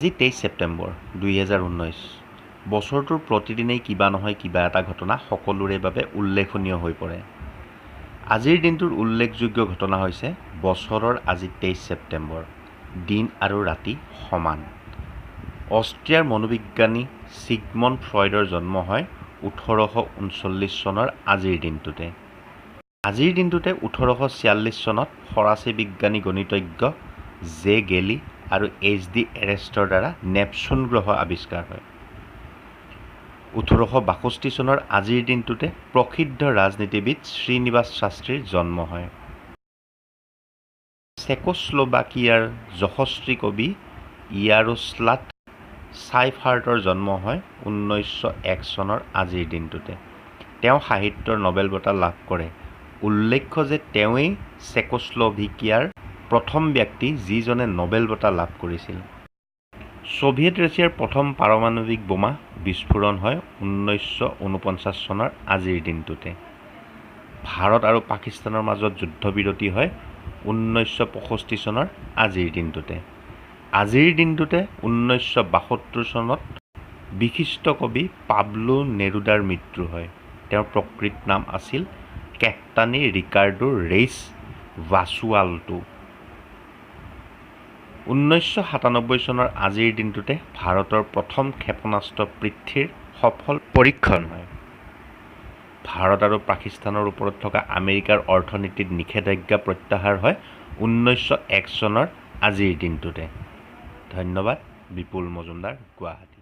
আজি 23 ছেপ্টেম্বৰ 2019 বছৰটোৰ প্ৰতিদিনেই কিবা নহয় কিবা এটা ঘটনা সকলোৰে বাবে উল্লেখনীয় হৈ পৰে। আজিৰ দিনটোৰ উল্লেখযোগ্য ঘটনা হৈছে বছৰৰ আজি 23 ছেপ্টেম্বৰ, দিন আৰু ৰাতি সমান। অষ্ট্ৰিয়াৰ মনোবিজ্ঞানী ছিগমণ্ড ফ্ৰয়ডৰ জন্ম হয় 1839 চনৰ আজিৰ দিনটোতে। আজিৰ দিনটোতে 1846 চনত ফৰাচী বিজ্ঞানী গণিতজ্ঞ জে গেলি আৰু HD এৰেষ্টৰ দ্বাৰা নেপচুন গ্ৰহ আৱিষ্কাৰ হয়। 1862 চনৰ আজিৰ দিনটোতে প্ৰসিদ্ধ ৰাজনীতিবিদ শ্ৰীনিবাস শাস্ত্ৰীৰ জন্ম হয়। চেকোস্লোভাকিয়াৰ যশস্বী কবি ইয়াৰোস্লাভ ছাইফাৰ্টৰ জন্ম হয় 1901 চনৰ আজিৰ দিনটোতে। তেওঁ সাহিত্যৰ নোবেল বঁটা লাভ কৰে। উল্লেখ্য যে তেওঁৱেই চেকোস্লোভাকিয়াৰ প্ৰথম ব্যক্তি যিজনে নোবেল বঁটা লাভ কৰিছিল। ছ'ভিয়েট ৰাছিয়াৰ প্ৰথম পাৰমাণৱিক বোমা বিস্ফোৰণ হয় 1949 চনৰ আজিৰ দিনটোতে। ভাৰত আৰু পাকিস্তানৰ মাজত যুদ্ধবিৰতি হয় 1965 চনৰ আজিৰ দিনটোতে। আজিৰ দিনটোতে 1972 চনত বিশিষ্ট কবি পাব্লো নেৰুদাৰ মৃত্যু হয়। তেওঁৰ প্ৰকৃত নাম আছিল কেপ্টানী ৰিকাৰ্ডো ৰেইছ ভাছুৱাল্টো। 1997 চনৰ আজিৰ দিনটোতে ভাৰতৰ প্ৰথম ক্ষেপণাস্ত্ৰ পৃথ্বীৰ সফল পৰীক্ষণ হয়। ভাৰত আৰু পাকিস্তানৰ ওপৰত থকা আমেৰিকাৰ অৰ্থনীতিত নিষেধাজ্ঞা প্ৰত্যাহাৰ হয় 1901 চনৰ আজিৰ দিনটোতে। ধন্যবাদ। বিপুল মজুমদাৰ, গুৱাহাটী।